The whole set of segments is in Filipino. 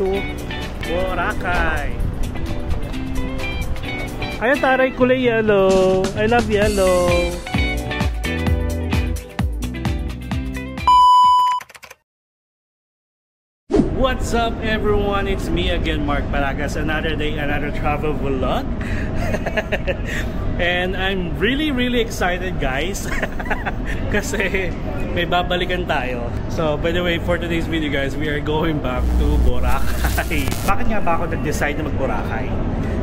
to Boracay. Ayan, taray, kulay yellow. I love yellow. What's up everyone? It's me again, Mark Paragas. Another day, another travel vlog. And I'm really excited, guys. Kasi may babalikan tayo. So by the way, for today's video, guys, we are going back to Boracay. Bakit nga ba ako nag-decide na mag-Boracay?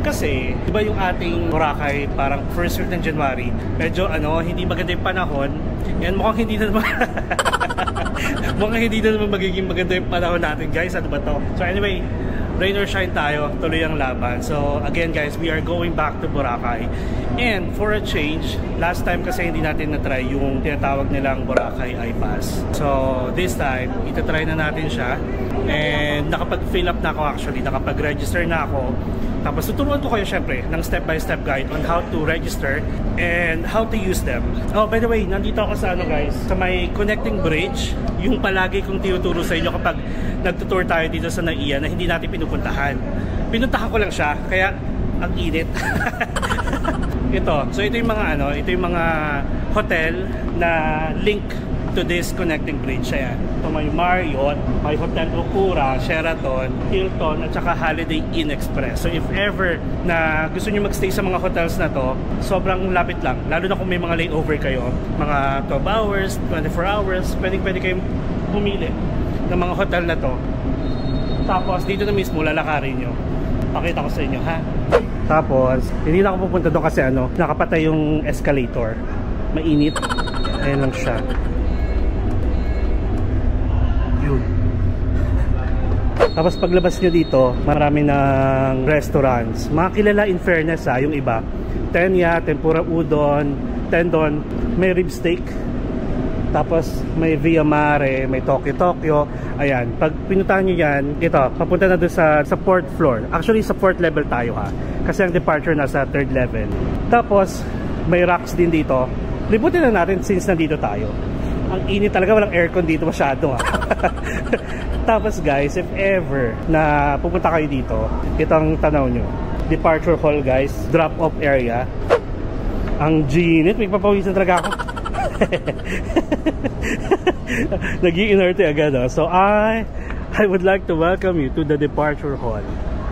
Kasi, di ba yung ating Boracay parang first week ng January, medyo hindi maganda yung panahon, and mukhang hindi na naman mukhang hindi na naman magiging maganda yung panahon natin, guys. Ano ba to? So anyway, rain or shine tayo, tuloy ang laban. So again, guys, we are going back to Boracay. And for a change, last time kasi hindi natin na-try yung tinatawag nilang Boracay iPass. So this time, itatry na natin siya. And nakapag-fill up na ako actually, nakapag-register na ako. Tapos tuturuan ko kayo syempre ng step-by-step guide on how to register and how to use them. Oh, by the way, nandito ako sa guys, sa may connecting bridge, yung palagi kong tinuturo sa inyo kapag nagtutour tayo dito sa Naiya na hindi natin pinupuntahan. Pinuntahan ko lang siya, kaya ang init. So ito yung mga ito yung mga hotel na link to this connecting bridge. Ayan. Ito may Marriott, may Hotel Okura, Sheraton, Hilton, at saka Holiday Inn Express. So if ever na gusto nyo magstay sa mga hotels na to, sobrang lapit lang. Lalo na kung may mga layover kayo, mga 12 hours, 24 hours, pwede kayong pumili ng mga hotel na to. Tapos dito na mismo lalakarin nyo. Pakita ko sa inyo, ha? Tapos, hindi na ako pupunta doon kasi nakapatay yung escalator. Mainit. Ayan lang siya. Tapos paglabas nyo dito, marami ng restaurants. Mga kilala in fairness yung iba. Tenya, tempura udon, tendon, may rib steak. Tapos may Via Mare, may Tokyo. Ayan, pag pinuntahan nyo yan, ito, papunta na doon sa 4th floor. Actually sa 4th level tayo kasi ang departure nasa 3rd level. Tapos may rocks din dito. Libutin na natin since nandito tayo. Ang init talaga, walang aircon dito masyado Tapos guys, if ever na pupunta kayo dito, itong tanaw nyo, departure hall guys, drop off area. Ang ginit, may papawisan talaga ako. Nag-i-inerte agad So I would like to welcome you to the departure hall,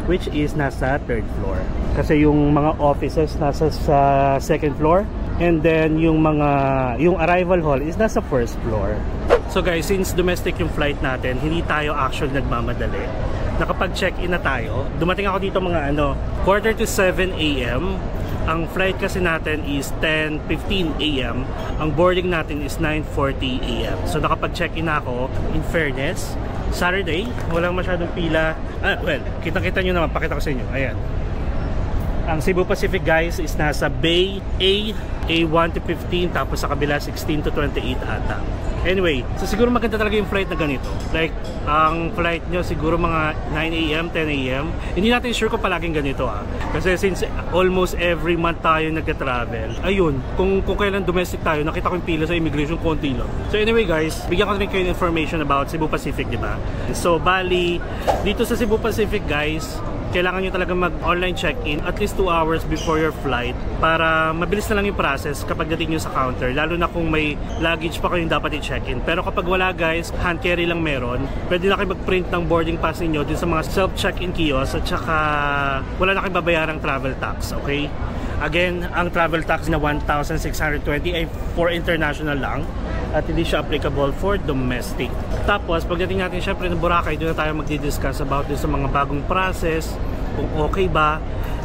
which is nasa 3rd floor. Kasi yung mga offices nasa sa 2nd floor. And then yung arrival hall is nasa 1st floor. So guys, since domestic yung flight natin, hindi tayo actually nagmamadali. Nakapag-check-in na tayo. Dumating ako dito mga 6:45 AM. Ang flight kasi natin is 10:15 AM. Ang boarding natin is 9:40 AM. So nakapag-check-in na ako. In fairness, Saturday, walang masyadong pila. Well, kita-kita nyo naman, pakita ko sa inyo. Ayan. Ang Cebu Pacific guys is nasa Bay A1 to 15, tapos sa kabila 16 to 28 ata. Anyway, so siguro maganda talaga yung flight na ganito. Like, ang flight nyo siguro mga 9 AM, 10 AM. Hindi natin sure kung palaging ganito Kasi since almost every month tayo nagka-travel, ayun, kung kailan domestic tayo, nakita ko yung pila sa immigration, konti lang. So anyway guys, bigyan ko rin kayo information about Cebu Pacific, diba? So bali, dito sa Cebu Pacific guys, kailangan nyo talaga mag-online check-in at least 2 hours before your flight para mabilis na lang yung process kapag dating nyo sa counter, lalo na kung may luggage pa kayong dapat i-check-in. Pero kapag wala guys, hand carry lang meron, pwede na kayo mag-print ng boarding pass niyo dun sa mga self-check-in kiosk at saka wala na kayong babayarang travel tax, okay? Again, ang travel tax na 1,620 ay for international lang at hindi siya applicable for domestic. Tapos pagdating natin syempre ng Boracay, doon na tayo magdi-discuss about din sa mga bagong process, kung okay ba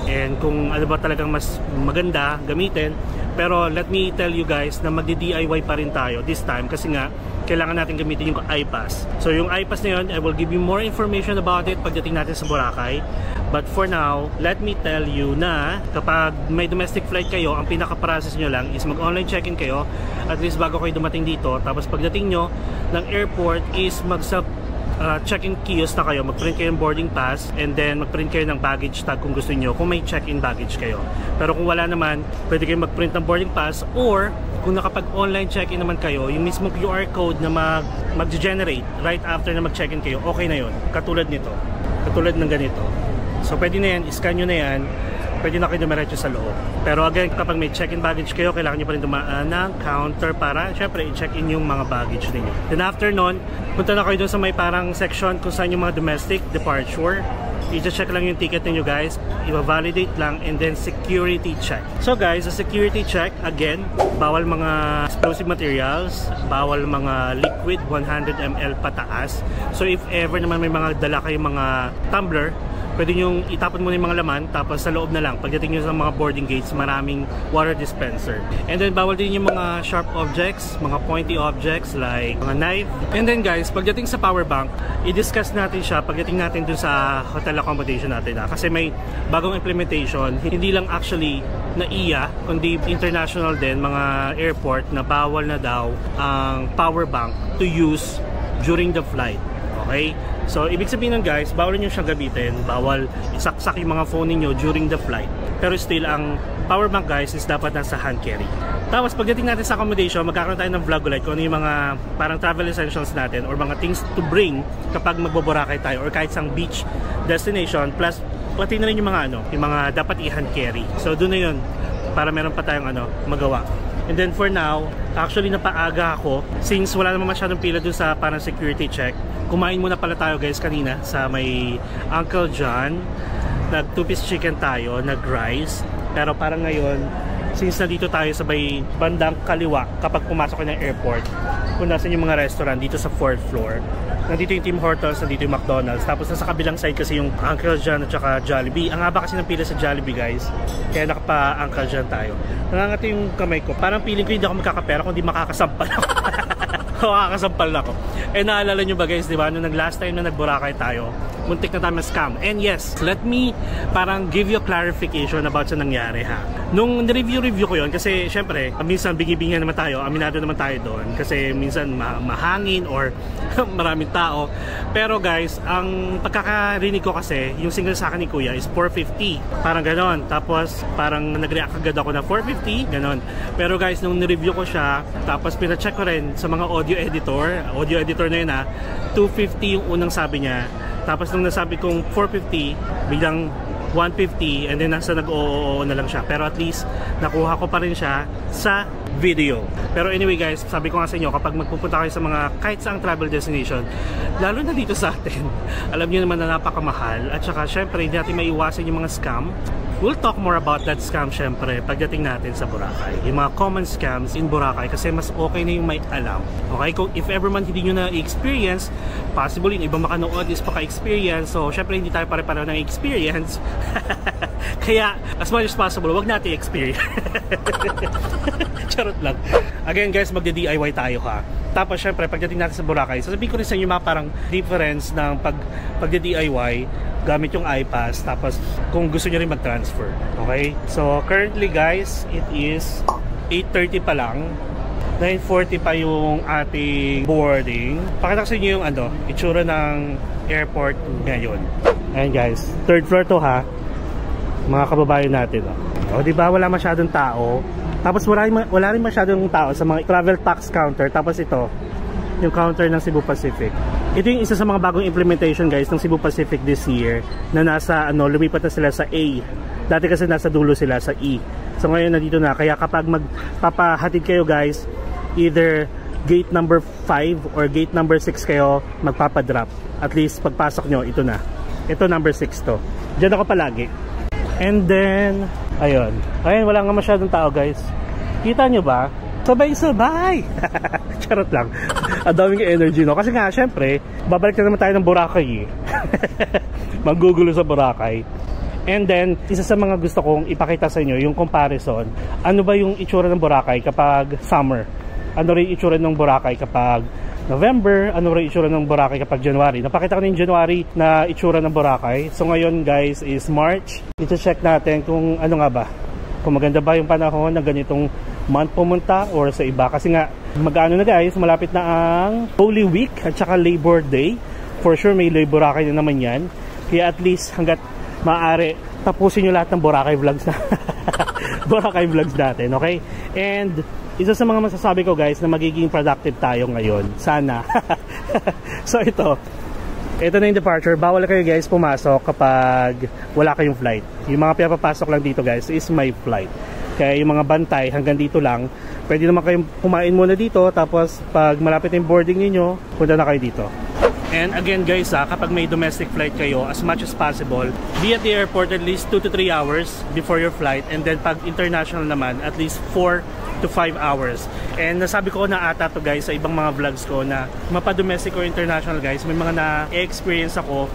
and kung ano ba talagang mas maganda gamitin. Pero let me tell you guys na magdi-DIY pa rin tayo this time kasi nga kailangan natin gamitin yung iPass. So yung iPass na yun, I will give you more information about it pagdating natin sa Boracay. But for now, let me tell you na kapag may domestic flight kayo, ang pinaka-process nyo lang is mag-online check-in kayo at least bago kayo dumating dito. Tapos pagdating nyo ng airport is check-in kiosk na kayo, mag-print kayo ng boarding pass and then mag-print kayo ng baggage tag kung gusto nyo, kung may check-in baggage kayo. Pero kung wala naman, pwede kayo mag-print ng boarding pass or kung nakapag-online check-in naman kayo, yung mismo QR code na mag-generate right after na mag-check-in kayo, okay na yun. Katulad nito. katulad ng ganito. So pwede na yan, scan nyo na yan, pwede na kayo dumiretso sa loob. Pero again, kapag may check-in baggage kayo, kailangan nyo pa rin dumaan ng counter para syempre i-check-in yung mga baggage ninyo. Then after nun, punta na kayo dun sa may parang section kung saan yung mga domestic departure. I-check lang yung ticket ninyo guys, i-validate lang, and then security check. So guys, sa security check, again, bawal mga explosive materials, bawal mga liquid 100 ml pataas. So if ever naman may mga dala kayong mga tumbler, pwede nyo itapon muna yung mga laman, tapos sa loob na lang. Pagdating nyo sa mga boarding gates, maraming water dispenser. And then bawal din yung mga sharp objects, mga pointy objects like mga knife. And then guys, pagdating sa power bank, i-discuss natin siya pagdating natin dun sa hotel accommodation natin. Kasi may bagong implementation, hindi lang actually na iya, kundi international din, mga airport na bawal na daw ang power bank to use during the flight. Okay? So, ibig sabihin nun guys, bawal nyo siyang gamitin, bawal isaksak yung mga phone niyo during the flight. Pero still, ang power bank guys is dapat nasa hand carry. Tapos, pagdating natin sa accommodation, magkakaroon tayo ng vlog ulit kung ano yung mga parang travel essentials natin or mga things to bring kapag magbo-Boracay tayo or kahit sang beach destination. Plus, pati na rin yung mga yung mga dapat i-hand carry. So, doon na yun para meron pa tayong magawa. And then for now, actually napaaga ako since wala naman masyadong pila dun sa parang security check. Kumain muna pala tayo guys kanina sa may Uncle John. Nag 2-piece chicken tayo, nag rice. Pero parang ngayon, since nandito tayo sa may bandang kaliwa kapag pumasok ka ng airport, kung nasan yung mga restaurant dito sa 4th floor, nandito yung Tim Hortons, nandito yung McDonald's, tapos nasa kabilang side kasi yung Uncle John at saka Jollibee. Ang haba kasi ng pila sa Jollibee guys, kaya nakapa Uncle John tayo. Nangangati yung kamay ko, parang feeling ko hindi ako makakapera kundi makakasampal ako. Makakasampal ako. Eh naalala nyo ba guys, di ba, nung last time na nag-Boracay tayo, muntik na tayo scam. And yes, let me parang give you a clarification about sa nangyari ha. Nung review ko yon kasi syempre, minsan bingi-bingi naman tayo, aminado naman tayo doon kasi minsan mahangin or maraming tao. Pero guys, ang pagkakarinig ko kasi, yung single sa akin ni Kuya is 450. Parang ganon. Tapos parang nag-react agad ako na 450, ganon. Pero guys, nung nireview ko siya, tapos pina-check ko rin sa mga audio editor na yun ha, 250 yung unang sabi niya. Tapos nung nasabi kong 450, biglang 150, and then nasa nag-oo na lang siya. Pero at least nakuha ko pa rin siya sa video. Pero anyway guys, sabi ko nga sa inyo, kapag magpupunta kayo sa mga kahit saang travel destination, lalo na dito sa atin, alam niyo naman na napakamahal. At saka syempre hindi natin maiwasan yung mga scam. We'll talk more about that scam syempre pagdating natin sa Boracay. Yung mga common scams in Boracay kasi mas okay na yung may alam. Okay? Kung if ever man hindi nyo na-experience, possible yung iba makanood is paka-experience. So syempre hindi tayo pare-pareho ng experience. Kaya as much as possible, wag natin experience. Charot lang. Again guys, magde-DIY tayo ha. Tapos syempre pagdating natin sa Boracay, sasabihin ko rin sa inyo mga parang difference ng pagde-DIY gamit yung iPass, tapos kung gusto nyo rin mag-transfer. Okay? So currently guys, it is 8:30 pa lang, 9:40 pa yung ating boarding. Pakita ko sa inyo yung itsura ng airport ngayon. Ayan guys, 3rd floor to ha, mga kababayan natin. O diba, wala masyadong tao. Tapos wala rin masyadong tao sa mga travel tax counter. Tapos ito, yung counter ng Cebu Pacific. Ito yung isa sa mga bagong implementation guys ng Cebu Pacific this year, na nasa lumipat na sila sa A. Dati kasi nasa dulo sila sa E. So ngayon nandito na, kaya kapag magpapahatid kayo guys, either gate number 5 or gate number 6 kayo magpapadrop. At least pagpasok nyo, ito na. Ito number 6 to. Diyan ako palagi. And then ayun, wala nga masyadong tao guys. Kita nyo ba? Sabay-sabay! Charot lang. Ang daming energy, no? Kasi nga, syempre, babalik na naman tayo ng Boracay, eh. Magugulo sa Boracay. And then, isa sa mga gusto kong ipakita sa inyo, yung comparison. Ano ba yung itsura ng Boracay kapag summer? Ano rin itsura ng Boracay kapag November? Ano rin itsura ng Boracay kapag January? Napakita ko na yung January na itsura ng Boracay. So ngayon guys is March. Ito check natin kung ano nga ba, kung maganda ba yung panahon ng ganitong month pumunta or sa iba. Kasi nga, mag-ano na guys, malapit na ang Holy Week at saka Labor Day. For sure may Boracay na naman yan. Kaya at least hanggat maaari, tapusin nyo lahat ng Boracay vlogs na Boracay vlogs natin, okay? And isa sa mga masasabi ko guys na magiging productive tayo ngayon, sana. So ito, Ito na yung departure. Bawal kayo guys pumasok kapag wala kayong flight. Yung mga pinapapasok lang dito guys is my flight. Kaya yung mga bantay hanggang dito lang. Pwede naman kayong kumain muna dito. Tapos pag malapit yung boarding niyo, punta na kayo dito. And again guys, kapag may domestic flight kayo, as much as possible, be at the airport at least 2 to 3 hours before your flight. And then pag international naman, at least 4 to 5 hours. And nasabi ko na ata to guys sa ibang mga vlogs ko na mapa-domestic or international guys, may mga na-experience ako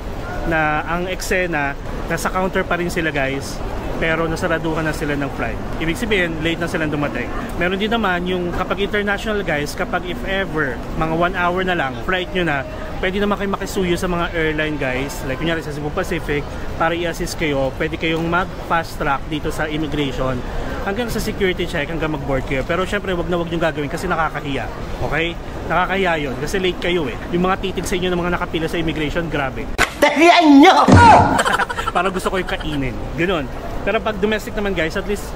na ang eksena, nasa counter pa rin sila guys, pero nasaraduhan na sila ng flight. Ibig sabihin, late na silang dumating. Meron din naman yung kapag international guys, kapag if ever, mga 1 hour na lang, flight nyo na, pwede naman kayo makisuyo sa mga airline guys, like kunyari sa Cebu Pacific, para i-assist kayo. Pwede kayong mag-fast track dito sa immigration hanggang sa security check, hanggang mag-board kayo. Pero syempre, wag na wag nyo gagawin kasi nakakahiya. Okay? Nakakahiya yun kasi late kayo eh. Yung mga titig sa inyo ng mga nakapila sa immigration, grabe. Tahiyan nyo! Parang gusto ko yung kainin. Ganun. Pero pag domestic naman guys, at least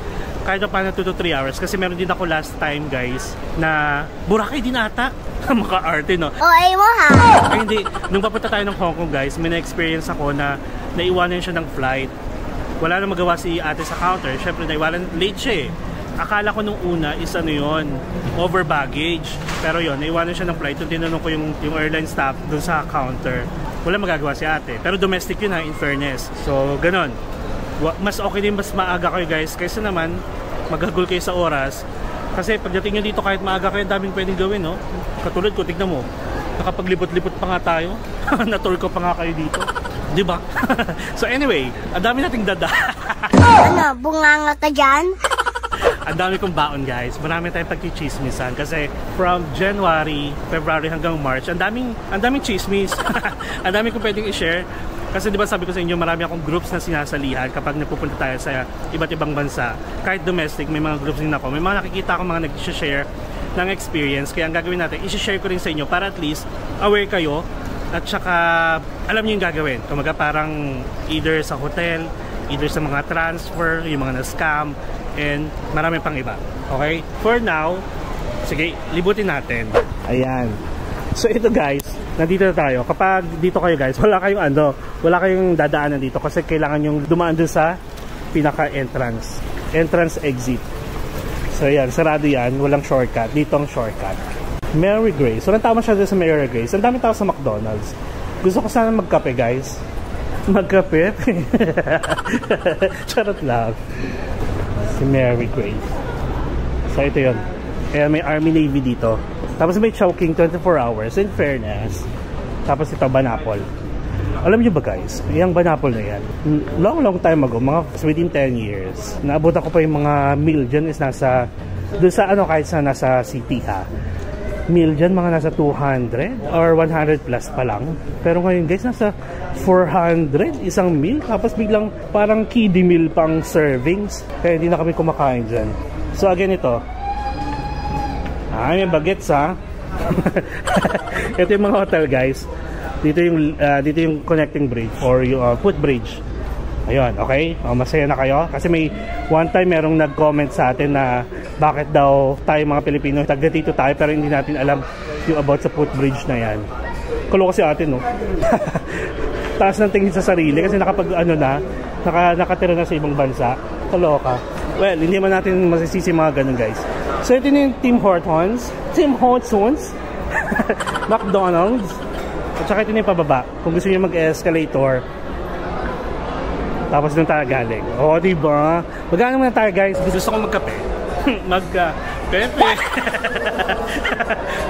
kahit pa na 2 to 3 hours. Kasi meron din ako last time guys na Boracay din ata. Maka-arte no? Ay mo ha! Ay hindi. Nung papunta tayo ng Hong Kong guys, may na-experience ako na naiwanan siya ng flight. Wala na magawa si ate sa counter. Syempre naiwanan, late siya eh. Akala ko nung una is ano yun, over baggage. Pero yun, naiwanan siya ng flight. Nung tinanong ko yung airline staff dun sa counter, wala magagawa si ate. Pero domestic yun ha, in fairness. So ganon. Mas okay din, mas maaga kayo guys. Kaysa naman, maghagol kayo sa oras. Kasi pagdating nyo dito kahit maaga kayo, daming pwedeng gawin, no? Katulad ko, tignan mo. Nakapaglipot-lipot pa nga tayo. Natour ko pa nga kayo dito. Diba? So anyway, ang dami nating dada. Ano, bunganga ka dyan? Ang dami kong baon guys. Marami tayong pagchichismisan kasi from January, February hanggang March, ang daming chismis. Ang dami kong pwedeng i-share. Kasi diba sabi ko sa inyo, marami akong groups na sinasalihan kapag napupunta tayo sa iba't ibang bansa. Kahit domestic, may mga groups din ako. May mga nakikita akong mga nag-share ng experience. Kaya ang gagawin natin, i-share ko rin sa inyo para at least aware kayo at saka alam niyo yung gagawin. Kumaga parang either sa hotel, either sa mga transfer, yung mga na-scam, and marami pang iba. Okay? For now, sige, libutin natin. Ayan. So ito guys, nandito na tayo. Kapag dito kayo guys, wala kayong dadaanan dito kasi kailangan yung dumaan dun sa pinaka-entrance. Entrance exit. So yan, sarado yan, walang shortcut. Dito ang shortcut. Mary Grace. So tama siya dun sa Mary Grace. Ang dami tao sa McDonald's. Gusto ko sana magkape guys. Magkape? Charot lang. Si Mary Grace. So ito yun. Kaya may Army Navy dito. Tapos may Chowking 24 hours in fairness. Tapos ito Banapol. Alam niyo ba guys, yung Banapol na yan, long time ago, mga within 10 years, naabutan ko pa yung mga meal dyan is nasa, doon sa ano kahit sa nasa city ha, meal dyan mga nasa 200 or 100 plus pa lang. Pero ngayon guys, nasa 400 isang meal. Tapos biglang parang kiddie meal pang servings. Kaya hindi na kami kumakain dyan. So again ito, may bagets ha. Ito yung mga hotel guys. Dito yung connecting bridge or yung footbridge. Ayun, okay? Masaya na kayo kasi may one time merong nag-comment sa atin na bakit daw tayo mga Pilipino taga dito tayo pero hindi natin alam yung about sa footbridge na yan. Kulo kasi atin no. Taas ng tingin sa sarili kasi nakatira na sa ibang bansa. Kaloka. Well, hindi man natin masisisi mga ganun guys. So ito yung Tim Hortons, McDonald's, at saka ito yung pababa. Kung gusto niyo mag-escalator, tapos doon tayo galing. O, diba? Magkano muna tayo guys? Gusto ko magkape. Magka-pepe.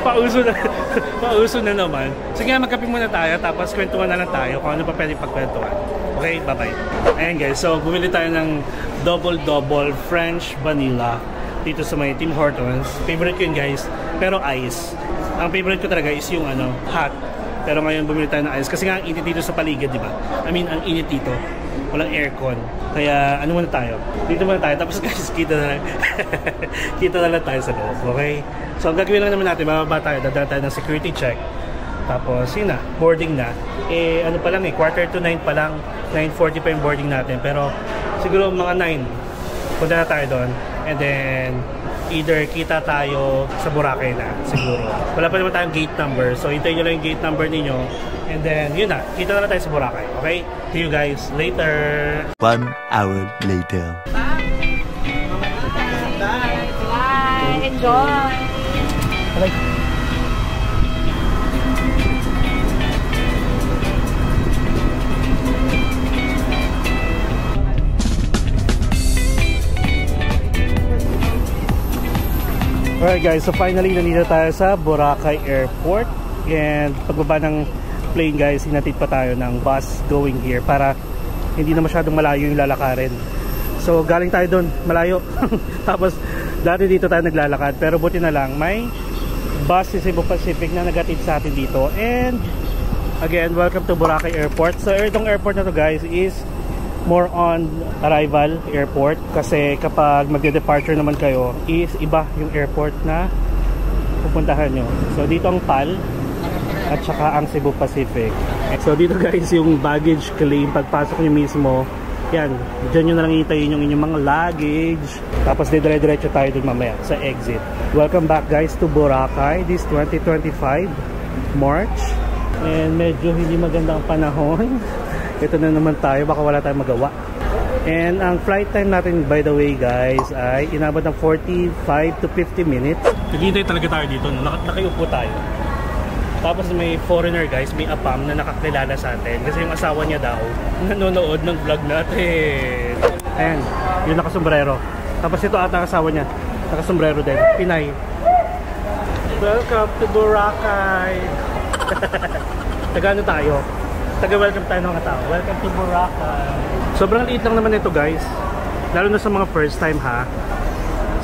Pauso na naman. Sige, magkape muna tayo, tapos kwentuhan na lang tayo kung ano pa pwede pagkwentuhan. Okay, bye-bye. Ayan guys, so bumili tayo ng double French vanilla dito sa may Tim Hortons. Favorite ko yun guys, pero ice. Ang favorite ko talaga is yung hot. Pero ngayon bumili tayo ng ice kasi nga ang init dito sa paligid, di ba? I mean, ang init dito. Walang aircon. Kaya ano muna tayo? Dito muna tayo. Tapos guys, kita na lang. Kita na lang tayo sa loob. Okay? So ang gagawin lang naman natin, bababa tayo. Dadala tayo ng security check. Tapos yun na, boarding na. Ano pa lang quarter to 9 pa lang. 9:40 pa yung boarding natin. Pero siguro mga 9 punta na tayo doon. And then either kita tayo sa Boracay na siguro. Wala pa naman tayong gate number. So hintayin nyo lang yung gate number ninyo. And then, yun na. Kita na tayo sa Boracay. Okay? See you guys later. 1 hour later. Bye! Enjoy! Bye. Alright guys, so finally nandito tayo sa Boracay Airport. And pagbaba ng plane guys, hinatid pa tayo ng bus going here para hindi na masyadong malayo yung lalakarin. So galing tayo doon, malayo. Tapos dati dito tayo naglalakad, pero buti na lang may bus si Cebu Pacific na nagatid sa atin dito. And again, welcome to Boracay Airport. So itong airport na to guys is more on arrival airport, kasi kapag magde-departure naman kayo is iba yung airport na pupuntahan nyo. So dito ang PAL at saka ang Cebu Pacific. So dito guys yung baggage claim, pagpasok nyo mismo yan, dyan nyo na lang hintayin yung inyong mga luggage, tapos dire-diretso tayo dun mamaya sa exit. Welcome back guys to Boracay this 2025 March, and medyo hindi maganda ang panahon. Ito na naman tayo, baka wala tayong magawa. And ang flight time natin by the way guys ay inabot ng 45 to 50 minutes. Naghihintay talaga tayo dito, no? Nakayupo tayo. Tapos may foreigner guys, may apam na nakakilala sa atin kasi yung asawa niya daw nanonood ng vlog natin. Ayan, yung nakasombrero. Tapos ito ata ang asawa niya, nakasombrero din, Pinay. Welcome to Boracay. Tagano tayo? Taga-welcome tayo ng mga tao. Welcome to Boracay. Sobrang liit lang naman ito guys, lalo na sa mga first time ha.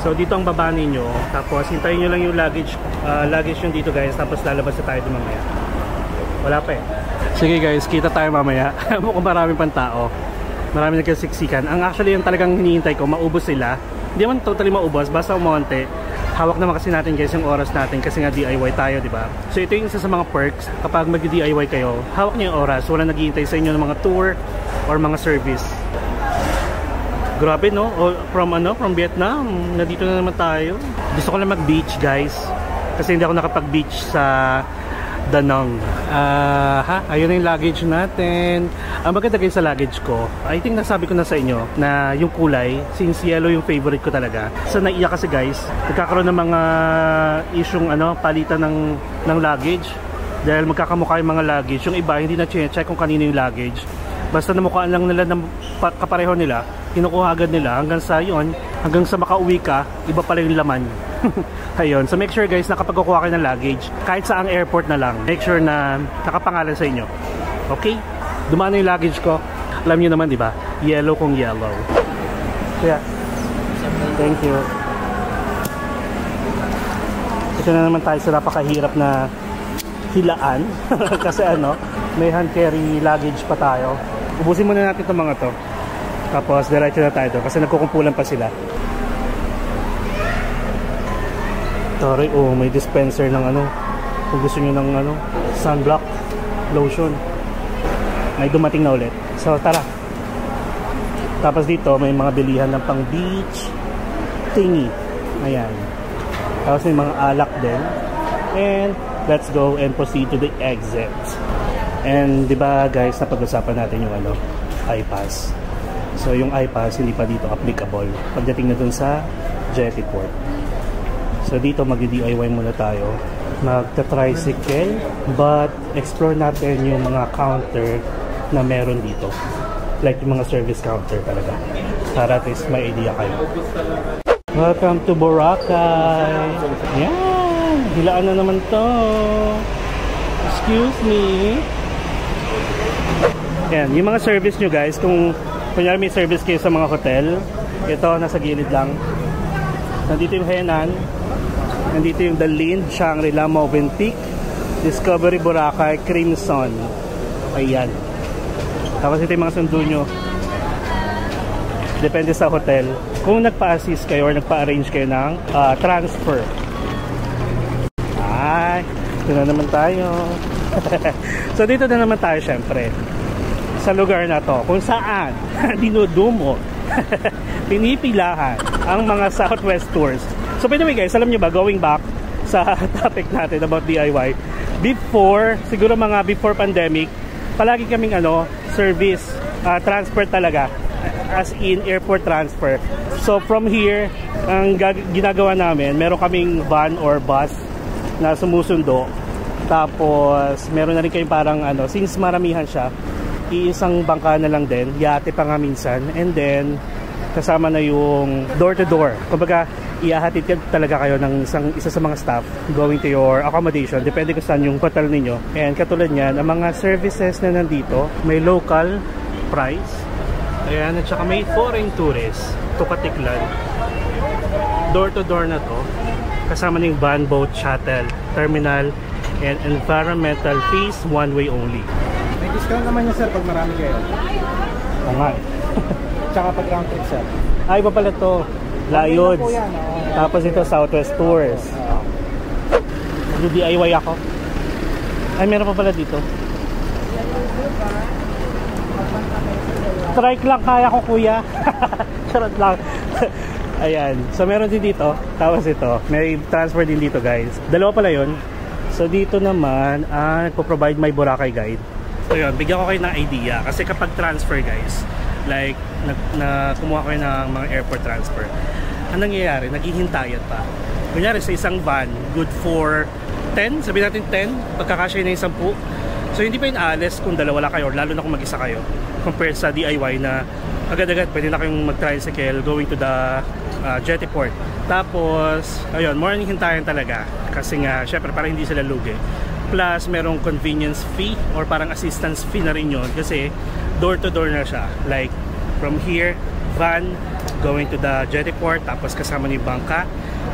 So dito ang baba ninyo, tapos hintayin nyo lang yung luggage yung dito guys, tapos lalabas na tayo mamaya. Wala pa eh. Sige guys, kita tayo mamaya. Mukhang maraming pang tao, marami nagkasiksikan. Ang actually yung talagang hinihintay ko, maubos sila. Hindi man totally maubos, basta umonte. Hawak naman kasi natin guys yung oras natin kasi nga DIY tayo, di ba? So ito yung isa sa mga perks kapag mag-DIY kayo, hawak niyo yung oras, wala naghihintay sa inyo ng mga tour or mga service. Grabe no, from Vietnam, nandito na naman tayo. Gusto ko lang mag-beach guys kasi hindi ako nakapag-beach sa Da Nang. Ayun na yung luggage natin. Ang maganda guys sa luggage ko, I think nasabi ko na sa inyo na yung kulay, since yellow yung favorite ko talaga. So naiyak kasi guys, nagkakaroon ng mga isyung palitan ng luggage dahil magkakamukha yung mga luggage. Yung iba hindi na check kung kanino yung luggage, basta namukhaan lang nila ng kapareho nila, kinukuha agad nila hanggang sa makauwi ka, iba pala yung laman. Ayun, so make sure guys na kapag kukuha kayo ng luggage, kahit sa ang airport na lang, make sure na nakapangalan sa inyo. Okay? Dumaan na yung luggage ko. Alam niyo naman, di ba? Yellow kung yellow. So yeah. Thank you. Ito na naman tayo sa napakahirap na hilaan. Kasi may hand carry luggage pa tayo. Ubusin muna natin itong mga to. Tapos diretso na tayo to kasi nagkukumpulan pa sila. Sorry, may dispenser ng kung gusto nyo ng sunblock lotion. May dumating na ulit. So tara. Tapos dito may mga bilihan ng pang beach thingy. Ayan. Tapos may mga alak din. And let's go and proceed to the exit. And diba guys, napag-usapan natin yung iPass. So yung iPass hindi pa dito applicable pagdating na dun sa Jetty Port. So dito mag-DIY muna tayo, magta-tricycle, but explore natin yung mga counter na meron dito, like yung mga service counter talaga, para at least may idea kayo. Welcome to Boracay. Yan, hilaan na naman to. Excuse me. Yan, yung mga service nyo guys, kung kunyari may service kayo sa mga hotel, ito nasa gilid lang. Nandito yung Henan, nandito yung The Lind, Shangri-La, Movenpick, Discovery Boracay, Crimson. Ayan. Tapos ito yung mga sundo nyo. Depende sa hotel. Kung nagpa-assist kayo or nagpa-arrange kayo ng transfer. Ay, ito na naman tayo. So dito na naman tayo syempre. Sa lugar na to, kung saan dinudumo, pinipilahan ang mga Southwest Tours. So by the way guys, alam nyo ba, going back sa topic natin about DIY, Before, siguro mga before pandemic, palagi kaming service, transfer talaga. As in airport transfer. So from here, ang ginagawa namin, meron kaming van or bus na sumusundo. Tapos meron na rin kayong parang since maramihan siya, iisang bangka na lang din, yate pa nga minsan. And then kasama na yung door to door. Kumbaga iahatid talaga kayo ng isa sa mga staff going to your accommodation. Depende kung saan yung hotel ninyo. And katulad niyan, ang mga services na nandito, may local price. Ayan, at saka may foreign tourists to Katiklan. Door to door na to. Kasama na yung van, boat, shuttle, terminal, and environmental fees, one way only. May discount naman yun sir pag marami kayo. Oo nga. Tsaka pag round trip sir. Ay, iba pala to. Layods. Tapos ito, Southwest Tours. DIY ako. Ay, meron pa pala dito. Strike lang kaya ko, kuya. Charot lang. Ayan. So, meron din dito. Tapos ito. May transfer din dito, guys. Dalawa pala yun. So, dito naman, nagpo-provide may Boracay guide. So, yun. Bigyan ko kayo ng idea. Kasi kapag transfer, guys, like, kumuha kayo ng mga airport transfer, ang nangyayari, naghihintayan pa. Kunyari, sa isang van, good for 10, sabihin natin 10, pagkakasya na yung 10. So, hindi pa yun alis kung dalawa lang kayo, lalo na kung mag-isa kayo, compared sa DIY na agad-agad, pwede na kayong mag-tricycle going to the jetty port. Tapos, ayun, more hintayan talaga. Kasi nga, syempre, para hindi sila lugi. Plus, merong convenience fee or parang assistance fee na rin yun kasi door-to-door na siya. Like, from here, van, going to the jetty port, tapos kasama na yung bangka,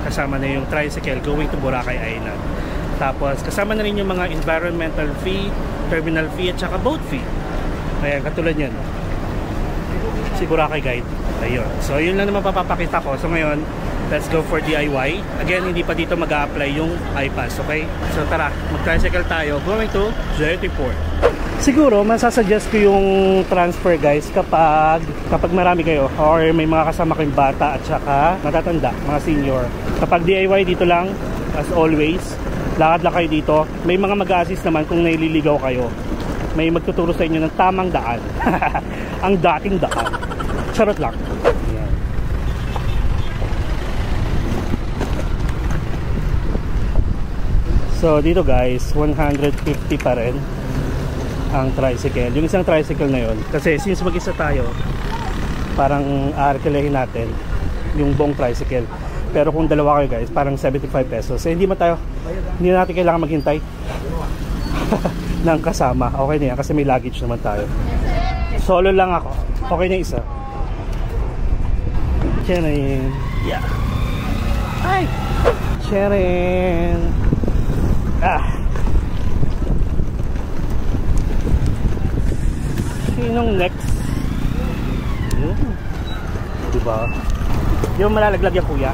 kasama na yung tricycle going to Boracay Island. Tapos, kasama na rin yung mga environmental fee, terminal fee, at saka boat fee. Ayan, katulad yan. Si Boracay Guide. Ayun. So, yun lang naman papapakita ko. So, ngayon, let's go for DIY. Again, hindi pa dito mag-a-apply yung iPass, okay? So, tara, mag-tricycle tayo going to jetty port. Siguro, masasuggest ko yung transfer, guys, kapag marami kayo or may mga kasama kayong bata at saka matatanda, mga senior. Kapag DIY, dito lang, as always, lakad lang kayo dito. May mga mag-a-assist naman kung naililigaw kayo. May magtuturo sa inyo ng tamang daan. Ang dating daan. Charot lang. Ayan. So dito guys, 150 pa rin ang tricycle. Yung isang tricycle na yon. Kasi since mag-isa tayo, parang aarkilehin natin yung buong tricycle. Pero kung dalawa kayo guys, parang 75 pesos. Eh, hindi natin kailangan maghintay ng kasama. Okay na yan kasi may luggage naman tayo. Solo lang ako. Okay na isa. Sharon. Yeah. Ay! Sharon. Sinong next? Diba? Di ba malalaglag yung kuya?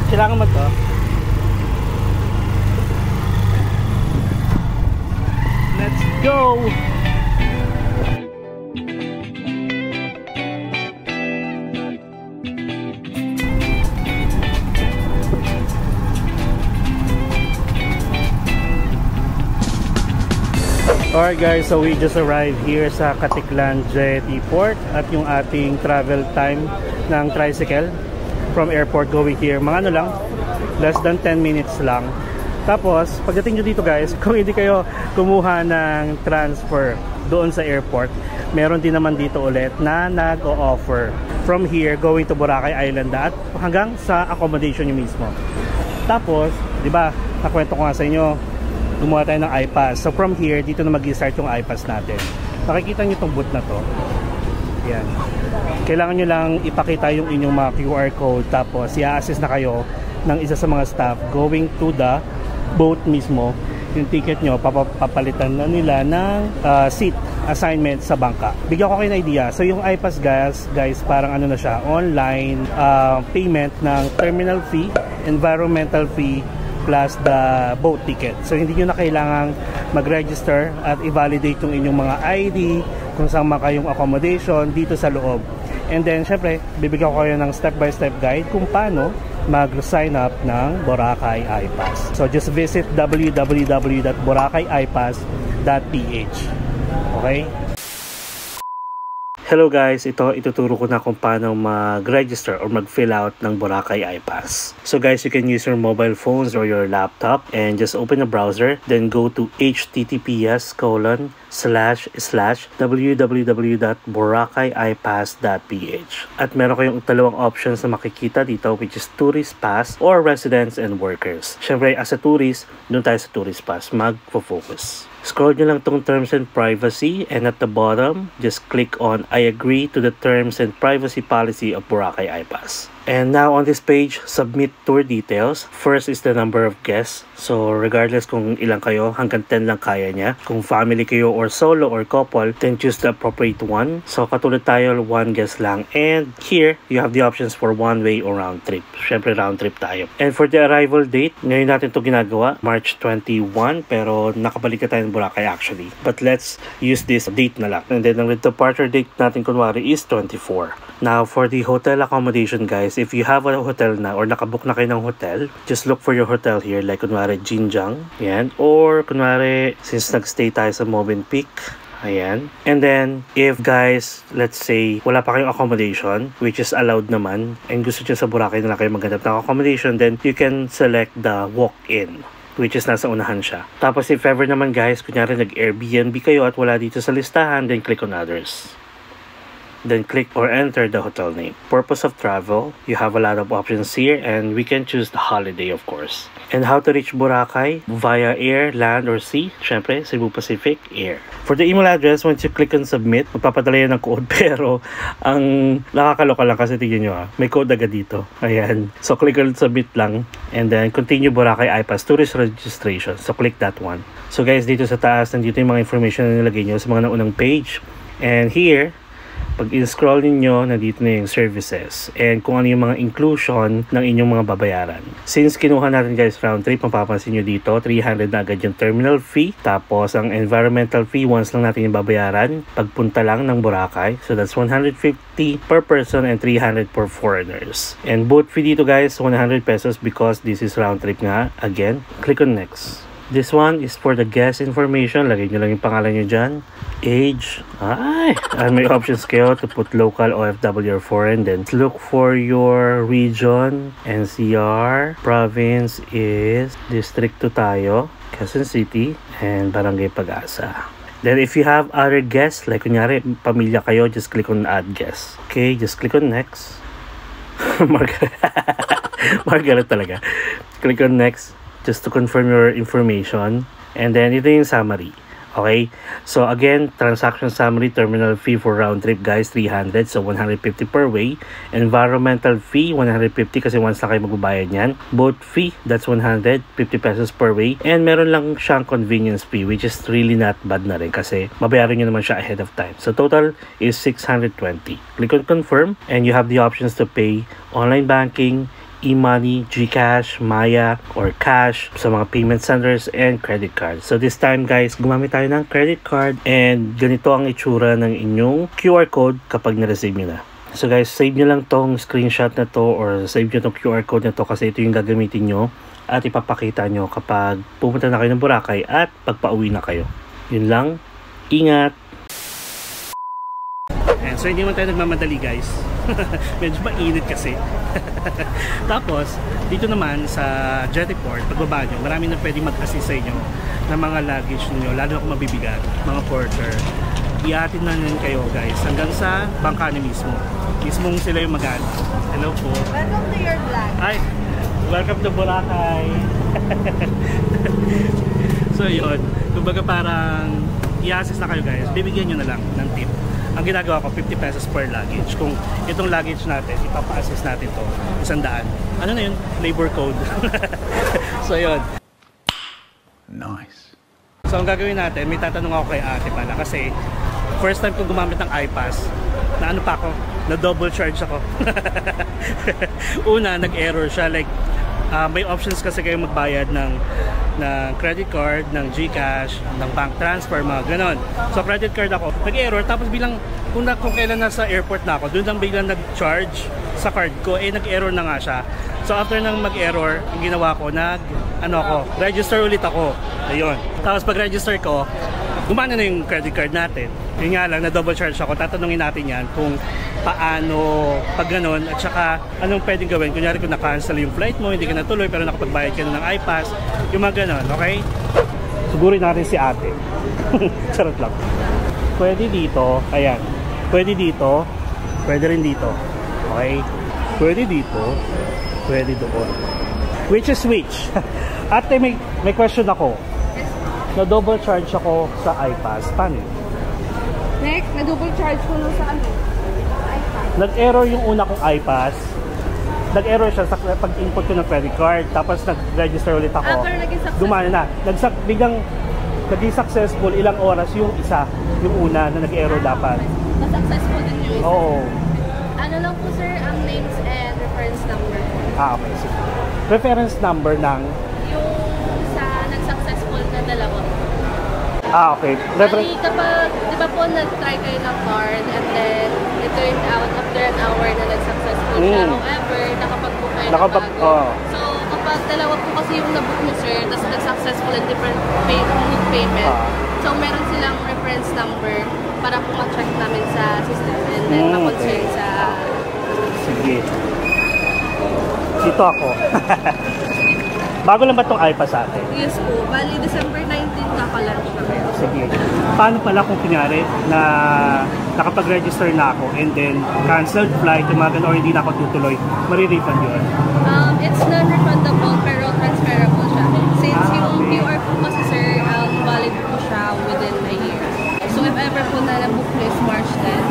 Kailangan mo to. Let's go! Alright guys, so we just arrived here sa Katiklan Jetty Port at yung ating travel time ng tricycle from airport going here, mga ano lang, less than 10 minutes lang. Tapos, pagdating nyo dito guys, kung hindi kayo kumuha ng transfer doon sa airport, meron din naman dito ulit na nag-o-offer from here going to Boracay Island at hanggang sa accommodation nyo mismo. Tapos, di ba, nakwento ko nga sa inyo, gumawa tayo ng iPass. So from here, dito na mag-start yung iPass natin. Nakikita nyo itong booth na to. Yan. Kailangan nyo lang ipakita yung inyong mga QR code. Tapos i-assist na kayo ng isa sa mga staff going to the boat mismo. Yung ticket nyo, papalitan na nila ng seat assignment sa bangka. Bigyan ko kayo ng idea. So yung iPass guys, parang ano na siya, online payment ng terminal fee, environmental fee, plus the boat ticket. So hindi nyo na kailangang mag-register at i-validate yung inyong mga ID, kung saan man kayong accommodation dito sa loob. And then syempre, bibigyan ko kayo ng step-by-step guide kung paano mag-sign up ng Boracay iPass. So just visit www.boracayippass.ph. Okay? Hello guys, ito ituturo ko na kung paano mag-register or mag-fill out ng Boracay iPass. So guys, you can use your mobile phones or your laptop and just open a browser, then go to https://www.boracayippass.ph. At meron kayong dalawang options na makikita dito, which is Tourist Pass or Residents and Workers. Syempre, as a tourist, doon tayo sa Tourist Pass mag-focus. Scroll nyo lang tong terms and privacy, and at the bottom, just click on I agree to the terms and privacy policy of Boracay iPass. And now on this page, submit tour details. First is the number of guests. So regardless kung ilang kayo, hanggang 10 lang kaya niya. Kung family kayo or solo or couple, then choose the appropriate one. So katulad tayo, 1 guest lang. And here, you have the options for one way or round trip. Syempre round trip tayo. And for the arrival date, ngayon natin ito ginagawa, March 21, pero nakabalik na tayo ng Boracay actually. But let's use this date na lang. And then ang departure date natin kunwari is 24. Now for the hotel accommodation guys, if you have a hotel na or nakabook na kayo ng hotel, just look for your hotel here, like kunwari Jinjang, yan, or kunwari since nagstay tayo sa Movenpick, ayan. And then if guys, let's say wala pa kayong accommodation, which is allowed naman, and gusto nyo sa Boracay na lang kayo maghanap ng accommodation, then you can select the walk-in, which is nasa unahan siya. Tapos if ever naman guys, kunyari nag-Airbnb kayo at wala dito sa listahan, then click on others. Then click or enter the hotel name. Purpose of travel, you have a lot of options here, and we can choose the holiday of course. And how to reach Boracay? Via air, land, or sea? Syempre, Cebu Pacific, air. For the email address, once you click on submit, magpapadala yan ng code, pero ang nakakaloka lang kasi tignan nyo may code agad dito. Ayan. So click on submit lang, and then continue Boracay iPass tourist registration. So click that one. So guys, dito sa taas, nandito yung mga information na nilagay nyo sa mga naunang page. And here, pag in-scroll ninyo, nandito na yung services and kung ano yung mga inclusion ng inyong mga babayaran. Since kinuha natin guys round trip, mapapansin nyo dito 300 na agad yung terminal fee, tapos ang environmental fee once lang natin yung babayaran pagpunta lang ng Boracay, so that's 150 per person and 300 per foreigners. And boat fee dito guys 100 pesos because this is round trip nga. Again, click on next. This one is for the guest information. Lagay nyo lang yung pangalan nyo dyan. Age. And may options kayo to put local, OFW, or foreign. Then look for your region. NCR. Province is District 2 tayo. Quezon City. And Barangay Pag-asa. Then if you have other guests, like kunyari, pamilya kayo, just click on add guests. Okay, just click on next. Margaret talaga. Click on next. Just to confirm your information, and then ito yung summary. Okay, so again, transaction summary, terminal fee for round trip guys 300, so 150 per way. Environmental fee 150 kasi once na kayo magbabayad yan. Boat fee, that's 150 pesos per way, and meron lang siyang convenience fee, which is really not bad na rin kasi mabayaran nyo naman siya ahead of time. So total is 620. Click on confirm, and you have the options to pay online banking, e-money, GCash, Maya, or cash sa mga payment centers and credit card. So this time guys, gumamit tayo ng credit card, and ganito ang itsura ng inyong QR code kapag na-receive nyo na. So guys, save nyo lang tong screenshot na to or save nyo tong QR code na to kasi ito yung gagamitin nyo at ipapakita nyo kapag pumunta na kayo ng Boracay at pagpa-uwi na kayo. Yun lang. Ingat! And so hindi naman tayo nagmamadali guys. Medyo mainit kasi. Tapos dito naman sa Jetty Port, pagbaba nyo, marami na pwedeng mag-assist sa inyo ng mga luggage niyo, lalo na kung mabibigat, mga porter. Ihatid na nun kayo guys hanggang sa bangka niyo mismong sila yung mag-ano. Hello po. Welcome to your vlog. Hi! Welcome to Boracay. So yun, kumbaga parang i-assist na kayo guys, bibigyan nyo na lang ng tip. Ang ginagawa ko, 50 pesos per luggage. Kung itong luggage natin, ipapa-assist natin to 100. Ano na yun? Labor code. So yun. Nice. So ang gagawin natin, may tatanong ako kay ate pala kasi first time kong gumamit ng iPass, na ano pa ako, na double charge ako. Una, nag-error siya, like may options kasi kayo magbayad ng credit card, ng GCash, ng bank transfer, mga ganon. So credit card ako, nag-error, tapos bilang kung kailan nasa airport na ako, doon lang biglang nag-charge sa card ko, nag-error na nga siya. So after nang mag-error, ang ginawa ko, register ulit ako. Ayun. Tapos pag-register ko, gumana na yung credit card natin. Yun nga lang, na-double charge ako. Tatanungin natin yan kung paano pag ganun at saka anong pwedeng gawin. Kunyari kung na-cancel yung flight mo, hindi ka natuloy pero nakapagbayad ka na ng iPass. Yung mga ganun, okay? Sugurin natin si ate. Charot lang. Pwede dito, ayan. Pwede dito, pwede rin dito. Okay? Pwede dito, pwede doon. Which is which? Ate, may question ako. Na-double charge ako sa iPass. Paano? Next, na-double charge ko nun sa ano? iPad. Nag-error yung una kong iPass. Nag-error siya sa pag-input ko ng credit card. Tapos nag-register ulit ako. Pero naging successful. Gumana na. Biglang naging successful ilang oras yung isa. Yung una na nag-error dapat. Na-successful din yung isa. Oo. Ano lang po sir, ang names and reference number. Okay. Sige. Reference number ng? Yung sa nag-successful na dalawa. Okay. Bali kapag, di ba po nag-try kayo ng card and then it turned out after an hour na nag-successful siya. However, nakapag-book kayo ng bago. So kapag dalawa po kasi yung nabook mo sir, tapos nag-successful in different payment. So meron silang reference number para po ma-check namin sa system and then ma-concern sa... Sige. Dito ako. Bago lang ba itong iPass sa atin? Yes po. Bali, December 19 kaka-launch na kayo. Sige. Paano pala kung kunyari na nakapag-register na ako and then canceled flight, yung mga ganun, or hindi na ako tutuloy, marirefund yun? It's non-refundable pero transferable siya. Since yung QR po kasi sir, valid po siya within a year. So if ever po na na-book nyo is March 10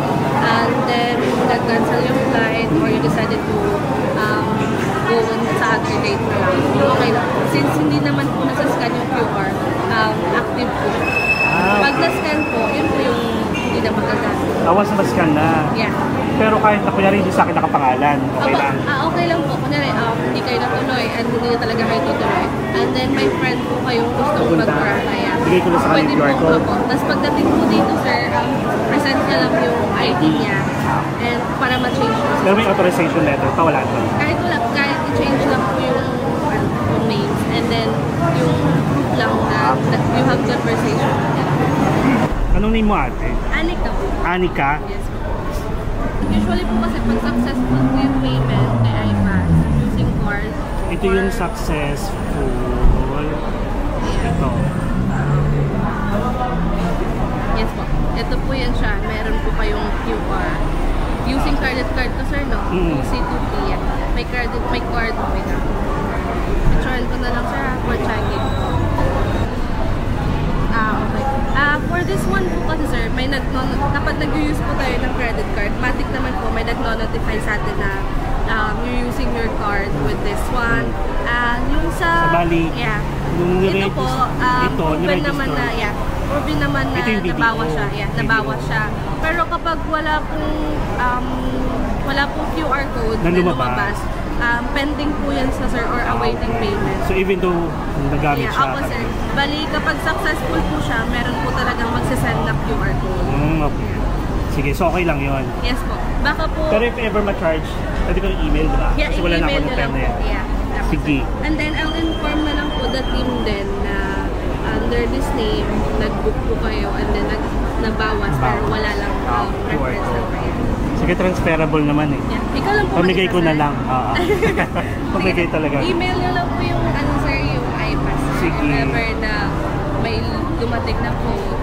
and then nag-cancel yung flight or you decided to go on sa other date na lang, okay lang po. Since hindi naman po nasa-scan yung QR, active po. Pag na-scan po, yun po yung hindi na magagamit. Once na ma-scan na? Yeah. Pero kahit na kunyari hindi sa akin nakapangalan, okay lang? Okay lang po. Kunyari, hindi kayo natuloy and hindi na talaga kayo tutuloy. And then may friend po kayong gustong mag-Paraya. Bigay ko na sa kanyang QR code. Tapos pagdating po dito sir, present niya lang yung ID niya and para ma-change po. Pero may authorization letter pa, wala na? Kahit i-change lang po yung names and then yung proof lang na you have conversation. Anong name mo ate? Anika po. Anika? Yes po. Usually po kasi pag successful po yung payment kay iPass using card. Ito yung successful. Ito. Yes po. Ito po yan siya. Meron po kayong QR. Using credit card to sir, no? C2P yan. May card po na. Picturean ko na lang sir for checking. Okay. For this one po kasi sir, may kapag nag-use po tayo ng credit card, matik naman po may nag-notify sa atin na you're using your card with this one. Yung sa bali, yeah. Ito po, proven naman na, proven naman na nabawas siya. Yeah, nabawas siya. Pero kapag wala pong QR code na lumabas, pending po yan sa sir or awaiting payment. So even though nagamit siya? Ako sir. Bali, kapag successful po siya, meron po talagang magsisend na QR code. Okay. Sige, so okay lang yun? Yes po. Baka po... Pero if ever ma-charge, pwede ko i-email, diba? Yeah, kasi wala na ako ng i-email pera yan. Yeah. Sige. And then, I'll inform na lang po the team din na under this name, nag-book po kayo and then nabawas pero wala lang reference number yan. Sige, transferable naman eh. Yeah. Ikaw lang po pamigay ko na lang. Pamigay talaga. Email nyo lang po yung sir, yung iPass. Sige. If ever na may dumating na code.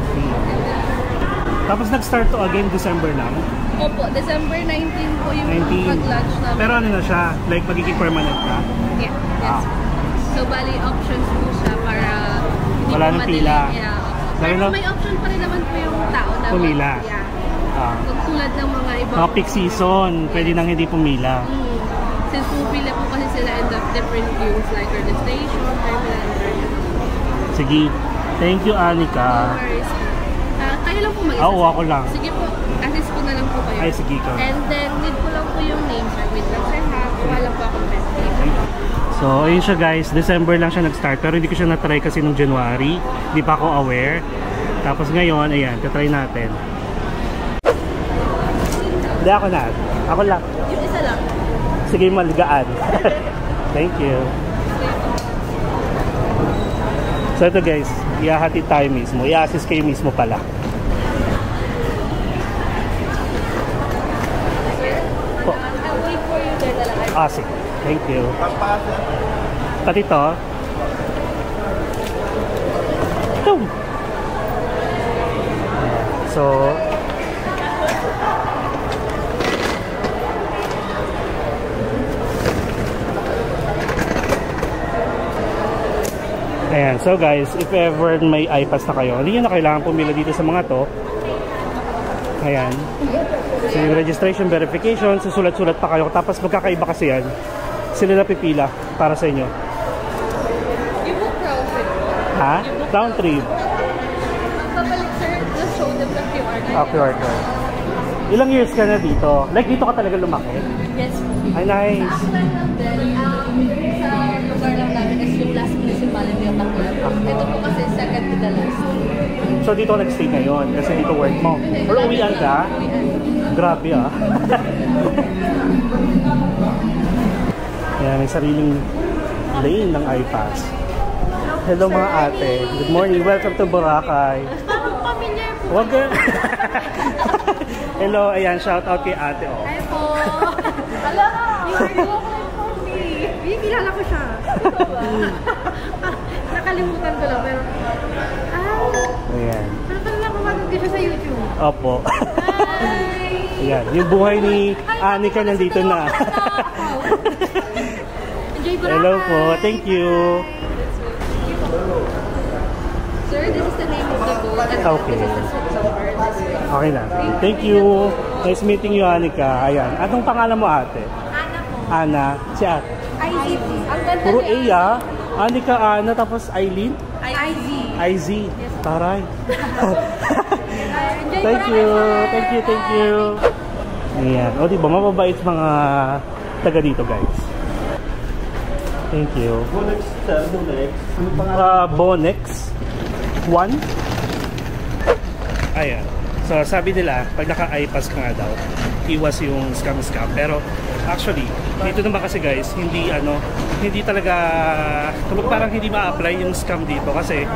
Tapos nag-start to again December lang? Opo, December 19 po yung pag-launch namin. Pero ano na siya? Like magiging permanent na? Yeah, yes. So, bali options po siya para hindi wala nang pila. Yeah. Pero may option pa rin naman po yung tao na pumila. Yeah. Tulad ng mga ibang... Mga peak season, pwede nang hindi pumila. Since pumila po kasi sila in the different views like registration, terminal, Sige. Thank you, Anika. No worries. Kayo lang po mag-isa. Oo, ako lang. Sige po. Assist ko na lang po kayo. Ay, sige ka. And then, need ko lang po yung name, sir. Wait lang, sir, ha? Kuha lang po akong best name. So, ayun siya guys. December lang siya nag-start. Pero hindi ko siya na-try kasi nung January. Hindi pa ako aware. Tapos ngayon, ayan, tatry natin. Hindi ako na. Ako lang. Yung isa lang. Sige, maligaan. Thank you. So ito guys, ihahatid tayo mismo. I-assist kayo mismo pala. Po. I'll wait for you there na lang. Sige. Thank you. Pati to. Ito. So, ayan. So guys, if ever may iPass na kayo, hindi nyo na kailangan pumila dito sa mga to. Ayan. So yung registration verification, susulat-sulat pa kayo. Tapos magkakaiba kasi yan. Sila na pipila para sa inyo. You book round trip. Ha? Round trip. Pabalik sir, just show them the QR code. QR code. Ilang years ka na dito? Like dito ka talaga lumaki? Yes. Ay, nice. Then, sa lugar lang namin is yung last municipality of Bacolod. Ito po kasi second to the last. So dito ka nag-stay ngayon kasi dito work mo. Or uwian ka? Grabe ah. Ayan, may sariling lane ng iPass. Hello mga ate. Good morning. Welcome to Boracay. Wag ka. Hello, ayan, shout out kay ate. Oh. Hi po. Hello. You are local for me. Kilala ko siya. Ito ba? Nakalimutan ko lang pero Ayan. pero talagang kumagod ko siya sa YouTube. Opo. Hi. Ayan, yung buhay ni Anika nandito na. Enjoy Boracay. Hello po, thank you. Sir, this is the name of the boat and Okay. this is the switch over this way. Okay na. Thank you. Nice meeting you, Anika. Ayan. Anong pangalan mo, ate? Ana po. Ana. Si ate. IZ. Ang ganda Puro A, niya. ah. Anika, Ana, tapos Eileen? IZ. IZ. Taray. Enjoy Thank you. Thank you, thank you. Ayan. O, diba? Mababait mga taga dito, guys. Thank you. Bonex, sir. Bonex. Ano pangalan? Bonex 1. Ayan. So, sabi nila, pag naka-iPass ka nga daw, iwas yung scam. Pero, actually, dito naman kasi guys, hindi talaga, parang hindi ma-apply yung scam dito kasi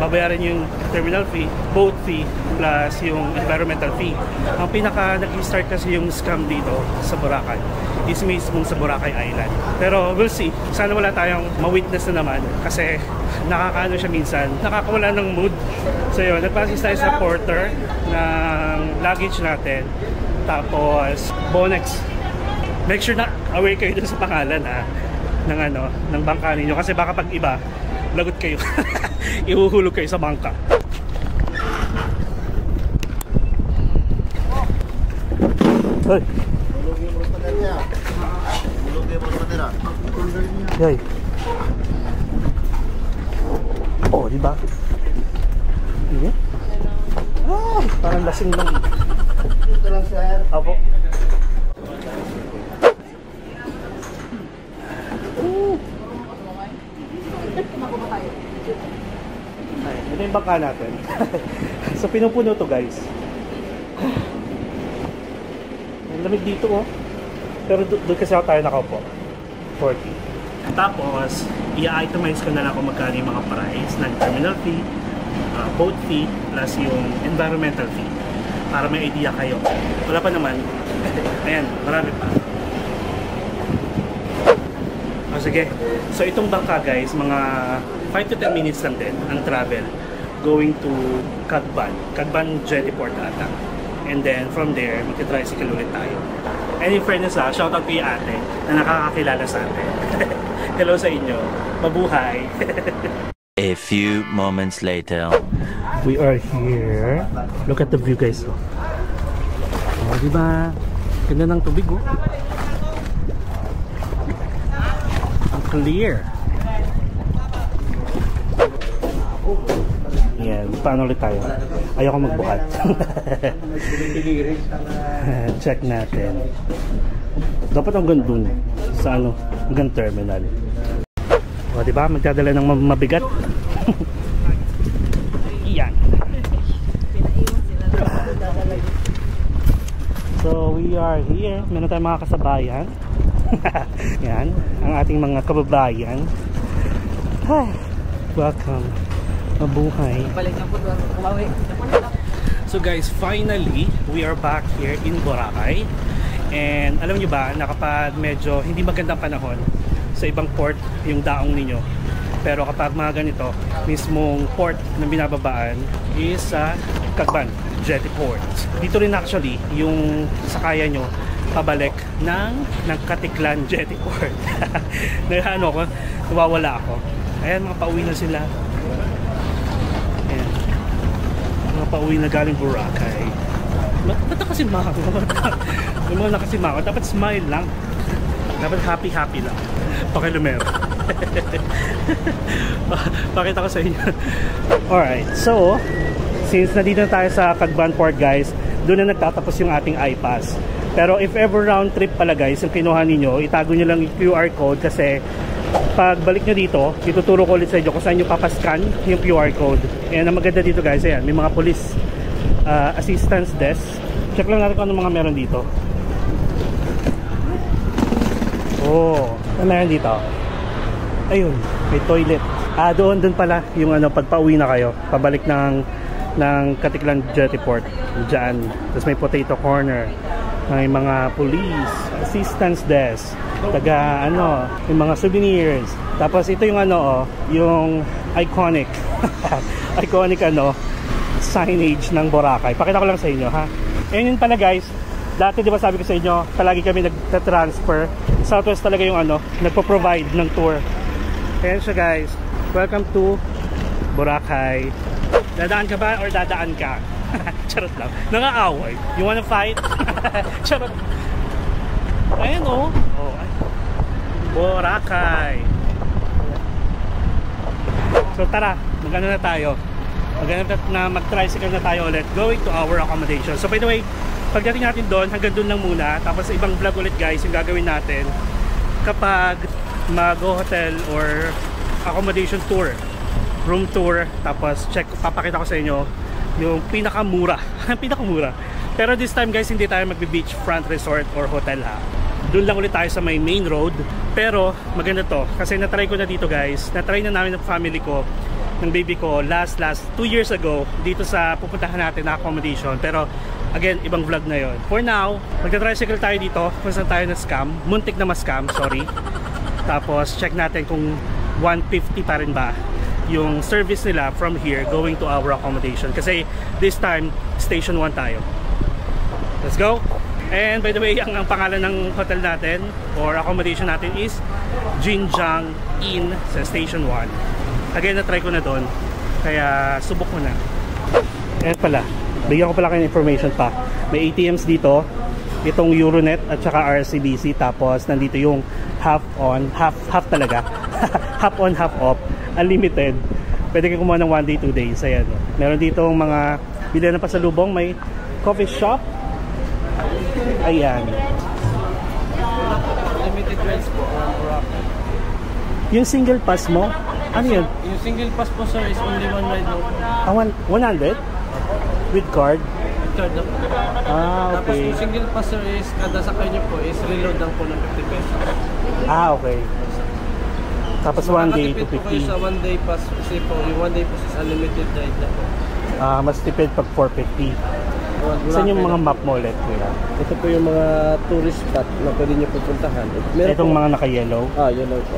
babayaran yung terminal fee, boat fee, plus yung environmental fee. Ang pinaka nag-start kasi yung scam dito sa Boracay is mismo sa Boracay Island. Pero we'll see. Sana wala tayong ma-witness na naman kasi nakakaano siya minsan, nakakawala ng mood. So yun, nagpasis tayo sa porter ng luggage natin. Tapos, Bonex. Make sure na aware kayo dun sa pangalan ha, ng bangka ninyo. Kasi baka pag iba, lagot kayo. Ihuhulog kayo sa bangka. Hoy. Hoy. Oh, di ba? Iya. Ah, parang lasing lang. Dito lang, sir. Apo. Ito yung bangka natin. So pinupuno to guys. Ang lamig dito oh. Pero doon kasi ako tayo nakaupo. 40. Tapos i-itemize ko na lang kung magkano yung mga price ng terminal fee, boat fee, plus yung environmental fee. Para may idea kayo. Wala pa naman. Ayan, marami pa. Sige. So itong bangka guys, mga 5 to 10 minutes lang din ang travel going to Cadban Jetty-Port ata. And then from there, magka-tricycle ulit tayo. And in fairness shout out kay ate na nakakakilala sa atin. Hello sa inyo. Mabuhay. A few moments later. We are here. Look at the view guys. Oh, diba? Ganda ng tubig oh. Ang clear. Yan, paano ulit tayo? Ayoko magbuhat. Check natin. Dapat hanggang dun sa hanggang terminal. O, diba? Magdadala ng mabigat. Yan. So, we are here. Meron tayong mga kasabayan. Yan, ang ating mga kababayan. Hi, welcome. Mabuhay. So guys, finally, we are back here in Boracay. And alam nyo ba, na kapag medyo hindi magandang panahon, sa ibang port yung daong ninyo. Pero kapag mga ganito, mismong port na binababaan is sa Cagban, Jetty Port. Dito rin actually yung sakayan nyo pabalik ng Katiklan Jetty Port. Ano ko, nawawala ako. Ayan, mga pauwi na sila. Ayan. Mga pauwi na galing Boracay. Ba't nakasimango? Yung mga nakasimango, dapat smile lang. Dapat happy lang. Pakilumero. Pakita ko sa inyo. Alright, so since nandito na tayo sa Cagban Port guys, doon na nagtatapos yung ating iPass. Pero if ever round trip pala guys, yung kinuha ninyo, itago nyo lang yung QR code kasi pag balik nyo dito, ituturo ko ulit sa inyo kung saan nyo papascan yung QR code. Ayan, ang maganda dito guys, ayan, may mga police assistance desk. Check lang natin kung ano mga meron dito. Oh, ano meron dito? Ayun, may toilet. Doon pala yung ano, pagpa-uwi na kayo, pabalik ng Katiklan Jetty Port. Diyan. Tapos may potato corner. May mga police assistance desk, taga ano, yung mga souvenirs. Tapos ito yung ano, yung iconic iconic ano, signage ng Boracay. Pakita ko lang sa inyo ha. And yun pala guys, dati di ba sabi ko sa inyo, palagi kami nagta-transfer. Southwest talaga yung ano, nagpo-provide ng tour. Ayan siya guys. Welcome to Boracay. Dadaan ka ba or dadaan ka? Charot lang. Nangaaway. You wanna fight? Charot. Ayan o. Oh. Boracay. So tara, mag-ano na tayo. Mag-tricycle na tayo ulit. Going to our accommodation. So by the way, pagdating natin doon, hanggang doon lang muna. Tapos ibang vlog ulit guys, yung gagawin natin kapag mag-hotel or accommodation tour, room tour. Tapos check, papakita ko sa inyo yung pinakamura. Pinakamura. Pero this time guys, hindi tayo magbe-beach front resort or hotel ha. Doon lang ulit tayo sa may main road. Pero maganda to kasi natry ko na dito guys. Natry na namin ng family ko, ng baby ko last 2 years ago dito sa pupuntahan natin na accommodation. Pero again, ibang vlog na yon. For now, magta-tricycle tayo dito kung saan tayo na-scam. Muntik na ma-scam, sorry. Tapos check natin kung 150 pa rin ba yung service nila from here going to our accommodation. Kasi this time, station 1 tayo. Let's go! And by the way, ang pangalan ng hotel natin or accommodation natin is Jinjiang Inn sa station 1. Again, na-try ko na doon. Kaya subok ko na. Ayan pala. Bigyan ko pala kayo information pa. May ATMs dito. Itong Euronet at saka RCBC. Tapos nandito yung half on, half talaga. Half on, half off. Unlimited. Pwede kayo kumuha ng 1 day, 2 days. Ayan. Meron dito mga bilihan na pasalubong. May coffee shop. Ayan. Limited rides po. Yung single pass mo, ano yun? Yung single pass po sir is only 1 ride lang. 100? With card? With card na po. Tapos Okay. yung single pass sir is kada sakay nyo po is reload lang po ng 50 pesos. Okay. Tapos 1 day to Makakatipid po kayo sa 50. 1 day pass kasi po yung 1 day pass is unlimited ride na po. Mas tipid pag 450. Saan yung mga map mo ulit, kuya? Ito po yung mga tourist spot na pwede nyo pupuntahan. Itong mga naka-yellow? Yellow po.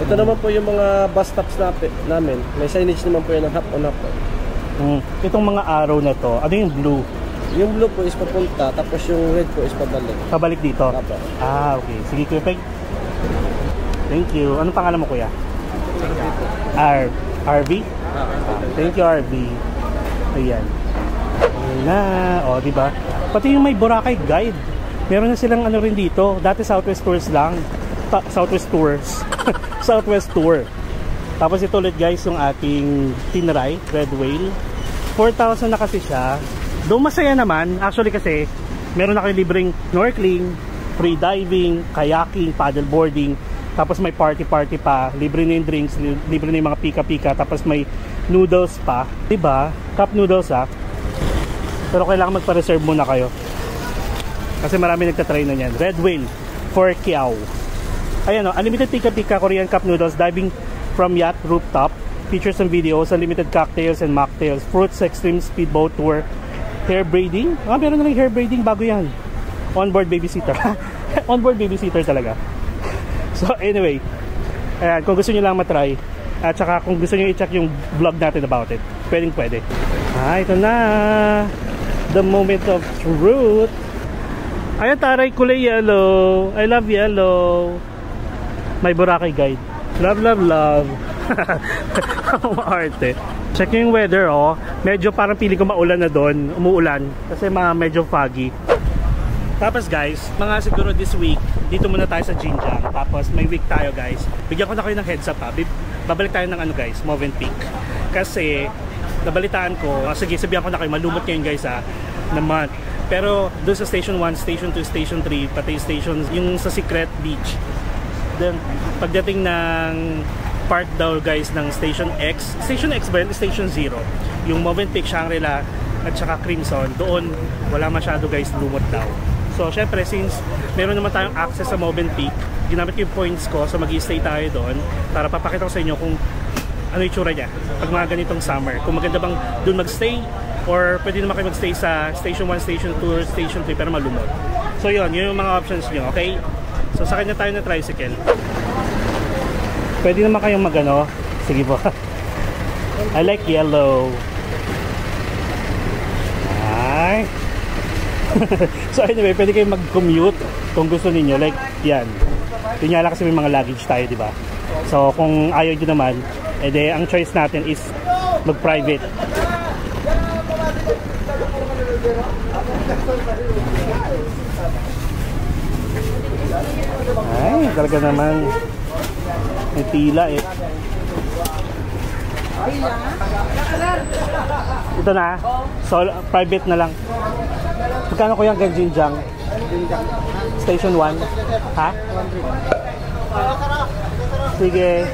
Ito naman po yung mga bus stops namin. May signage naman po yan ng hop on hop. Itong mga arrow na to, ano yung blue? Yung blue po is papunta, tapos yung red po is pabalik. Pabalik dito? Apo. Okay. Sige, Kuya Peg. Thank you. Anong pangalan mo, kuya? RV? Thank you, RV. Ayan. Ayan na. O, diba? Pati yung may Boracay guide. Meron na silang ano rin dito. Dati Southwest Tours lang. Southwest Tours. Southwest Tour. Tapos ito ulit guys, yung ating tinray, Red Whale. 4,000 na kasi siya. Though masaya naman. Actually kasi, meron na kayo libreng snorkeling, free diving, kayaking, paddleboarding. Tapos may party pa, libre na yung drinks, libre na yung mga pika-pika, tapos may noodles pa, diba? Cup noodles ha. Pero kailangan magpa-reserve muna kayo. Kasi marami nagtatry na yan. Red Whale. for Kiao. Ayan o, unlimited pika-pika Korean cup noodles, diving from yacht rooftop, features and videos, unlimited cocktails and mocktails, fruits, extreme speedboat tour, hair braiding. Meron na lang hair braiding, bago yan. Onboard babysitter. Onboard babysitter talaga. So anyway, ayan, kung gusto nyo lang matry, at saka kung gusto nyo i-check yung vlog natin about it, pwede. Ito na, the moment of truth. Ayan, taray, kulay yellow. I love yellow. May Boracay guide. Love. Arte. Check yung weather, oh. Medyo parang pili ko maulan na doon. Umuulan. Kasi medyo foggy. Tapos guys, mga siguro this week, dito muna tayo sa Jinjang. Tapos may week tayo guys. Bigyan ko na kayo ng heads up ha. Babalik tayo ng ano guys, Movenpick. Kasi, nabalitaan ko, sige, sabihan ko na kayo, malumot ngayon guys ha, na month. Pero doon sa Station 1, Station 2, Station 3, pati Station, yung sa Secret Beach. Then, pagdating ng part daw guys ng Station X ba yun? Station 0. Yung Movenpick, Shangri-La, at saka Crimson, doon wala masyado guys, lumot daw. So, syempre, since meron naman tayong access sa Movenpick, ginamit yung points ko, so mag-i-stay tayo doon para papakita ko sa inyo kung ano yung tsura niya pag mga ganitong summer. Kung maganda bang doon mag-stay, or pwede naman kayo mag-stay sa Station 1, Station 2, or Station 3 pero malumot. So, yun yung mga options nyo, okay? So, sakay na tayo na tricycle. Pwede naman kayong mag-ano. Sige po. I like yellow. Ay. So anyway, pwede kayong mag-commute kung gusto niyo, like yan. Yun lang kasi may mga luggage tayo, di ba? So kung ayaw nyo naman, edi ang choice natin is mag-private. Ay, talaga naman. May pila eh. Ito na. So, private na lang. Magkano ko yung Jinjang? Station 1? Ha? Sige.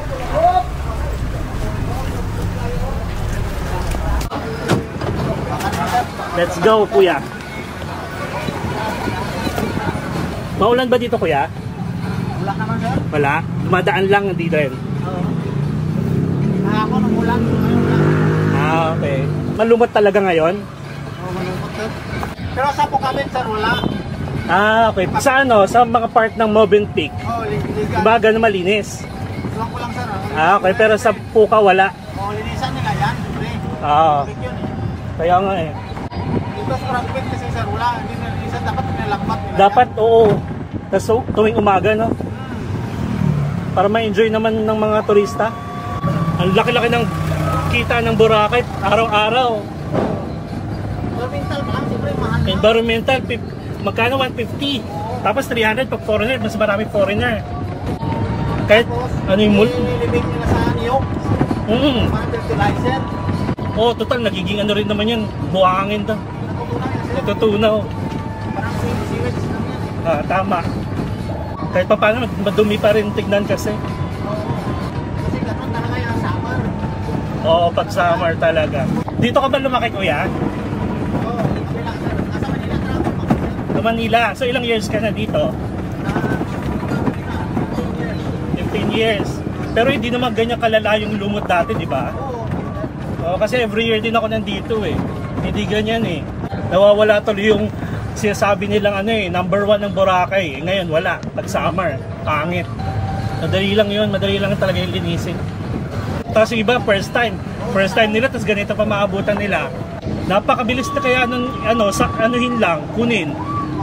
Let's go, kuya. Maulan ba dito, kuya? Wala naman, sir. Wala? Dumadaan lang dito rin. Oo. Ako nung ulan. Okay. Malumot talaga ngayon? Oo, malumot, sir. Pero sa Pukamin, sir, wala. Okay. Sa ano? Sa mga part ng Movenpick? Oo, ligan. Diba gano'n malinis? Tuwang ko lang, sir. Okay. Pero sa Puka, wala? Oo, linisan nila yan. Siyempre. Oo. Yun, eh. Kaya nga eh. Dito sa Rangpit kasi, sir, wala. Hindi na linisan. Dapat nilakpat nila. Dapat, oo. Tapos tuwing umaga, no? Para ma-enjoy naman ng mga turista. Ang laki-laki ng kita ng Boracay araw-araw. Environmental pa lang, siyempre, mahal. Environmental, magkano? 150. Tapos 300 pag foreigner, mas marami foreigner. Kahit ano yung mall. Nilibig nila sa niyok. Parang fertilizer. Oo, total, nagiging ano rin naman yan. Buhangin to. Natutunaw. Parang sewage lang yan. Tama. Kahit pa paano, madumi pa rin tignan kasi. Kasi gano'n talaga yung summer. Oo, pag summer talaga. Dito ka ba lumaki, kuya? Oo, nasa Manila travel mo. Sa Manila. So ilang years ka na dito? 15 years. Pero hindi naman ganyan kalala yung lumot dati, di ba? Oo, kasi every year din ako nandito eh. Hindi ganyan eh. Nawawala tuloy yung sinasabi nilang ano eh, number 1 ng Boracay. Ngayon wala, pag summer, pangit. Madali lang yun, madali lang talaga yung linisin. Tapos yung iba, first time nila, tapos ganito pa maabutan nila. Napakabilis na kaya nung ano, sa anuhin lang, kunin.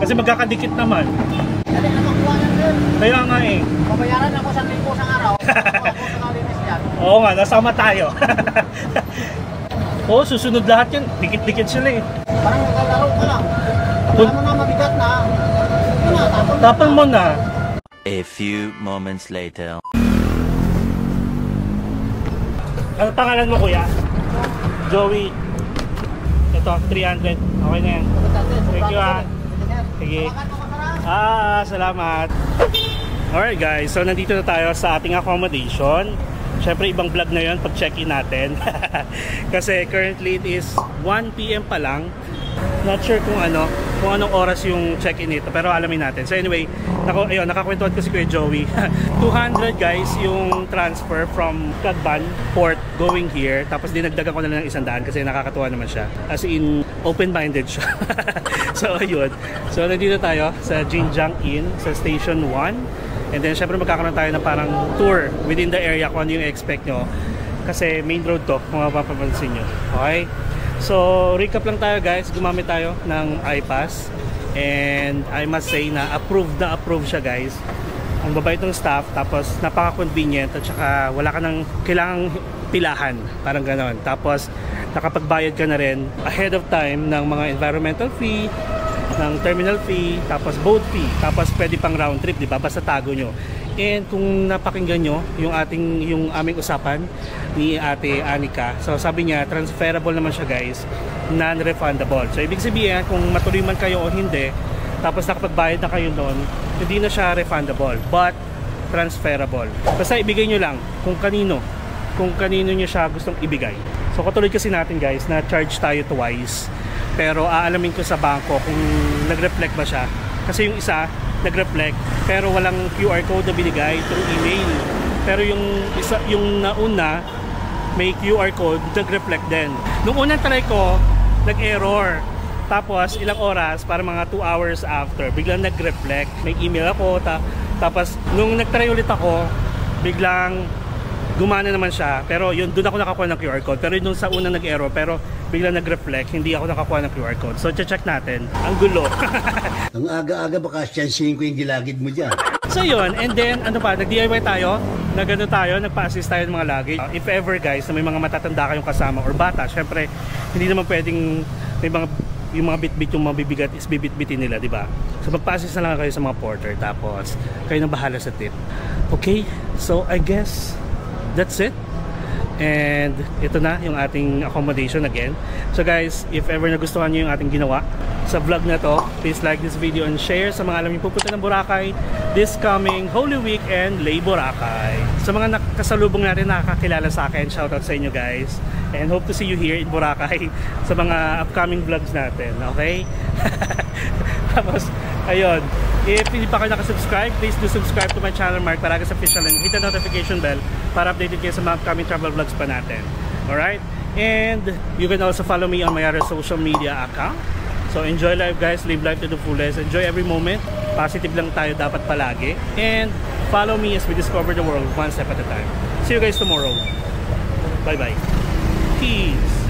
Kasi magkakadikit naman. Dali na makuha yan, sir. Kaya nga eh. Babayaran ako sa 1,000 sa araw. Ako nakalinis yan. Oo nga, nasama tayo. Oo, susunod lahat yan. Dikit-dikit sila eh. Parang naglalaro ka lang. Pag mo na mabigat na, yun na, Tapon mo na. A few moments later. Ano pangalan mo, kuya? Joey. Ito, 300. Okay na yan. Thank you, ah. Sige. Salamat. Alright guys, so nandito na tayo sa ating accommodation. Syempre ibang vlog na yun pag check-in natin. Kasi currently it is 1 PM pa lang. Not sure kung anong oras yung check-in nito, pero alamin natin. So anyway, nakakwentuhan ko si Kuya Joey. 200 guys yung transfer from Cadban Port going here. Tapos dinagdagan ko na lang ng 100 kasi nakakatuwa naman siya. As in, open-minded siya. So ayun. So nandito tayo sa Jinjiang Inn sa Station 1. And then syempre magkakaroon tayo ng parang tour within the area kung ano yung expect nyo. Kasi main road to, kung mapapansin nyo. Okay? So, recap lang tayo guys. Gumamit tayo ng iPass. And I must say na approved siya guys. Ang babait ng staff. Tapos, napaka-convenient. At saka, wala ka nang kailangang pilahan. Parang ganon. Tapos, nakapagbayad ka na rin ahead of time ng mga environmental fee, ng terminal fee, tapos boat fee. Tapos, pwede pang round trip, diba? Basta tago nyo. And kung napakinggan nyo yung aming usapan ni Ate Anika, so sabi niya transferable naman siya guys, non-refundable. So ibig sabihin kung matuloy man kayo o hindi, tapos nakapagbayad na kayo doon, hindi na siya refundable but transferable. Basta ibigay nyo lang kung kanino nyo siya gustong ibigay. So katulad kasi natin guys na charge tayo twice, pero aalamin ko sa bangko kung nag-reflect ba siya. Kasi yung isa nag-reflect pero walang QR code na binigay through email. Pero yung nauna may QR code, nag-reflect din. Nung unang try ko, nag-error. Tapos ilang oras, para mga 2 hours after, biglang nag-reflect. May email ako, tapos nung nag-try ulit ako, biglang gumana naman siya. Pero yun, doon ako nakakuha ng QR code. Pero yung sa unang nag-error, pero biglang nag-reflect, hindi ako nakakuha ng QR code. So check natin. Ang gulo. Ang aga-aga baka siyansihin ko yung gilagid mo dyan. So yun, and then nag-DIY tayo, nagpa-assist tayo ng mga luggage. If ever guys, na may mga matatanda kayong kasama or bata, syempre hindi naman pwedeng yung mga bit-bit yung mabibigat is bibit-bitin nila, di ba? So magpa-assist na lang kayo sa mga porter, tapos kayo nang bahala sa tip. Okay, so I guess that's it. And ito na yung ating accommodation again. So guys, if ever nagustuhan nyo yung ating ginawa sa vlog na to, please like this video and share sa mga alam yung pupunta ng Boracay this coming Holy Week and Lay Boracay. Sa mga nakasalubong natin nakakakilala sa akin, shoutout sa inyo guys. And hope to see you here in Boracay sa mga upcoming vlogs natin. Okay? Tapos, ayun. If hindi pa kayo nakasubscribe, please do subscribe to my channel, Mark Paragas Official, and hit the notification bell para updated kayo sa mga upcoming travel vlogs pa natin. Alright? And you can also follow me on my other social media account. So enjoy life guys, live life to the fullest, enjoy every moment, positive lang tayo dapat palagi, and follow me as we discover the world one step at a time. See you guys tomorrow. Bye bye. Peace.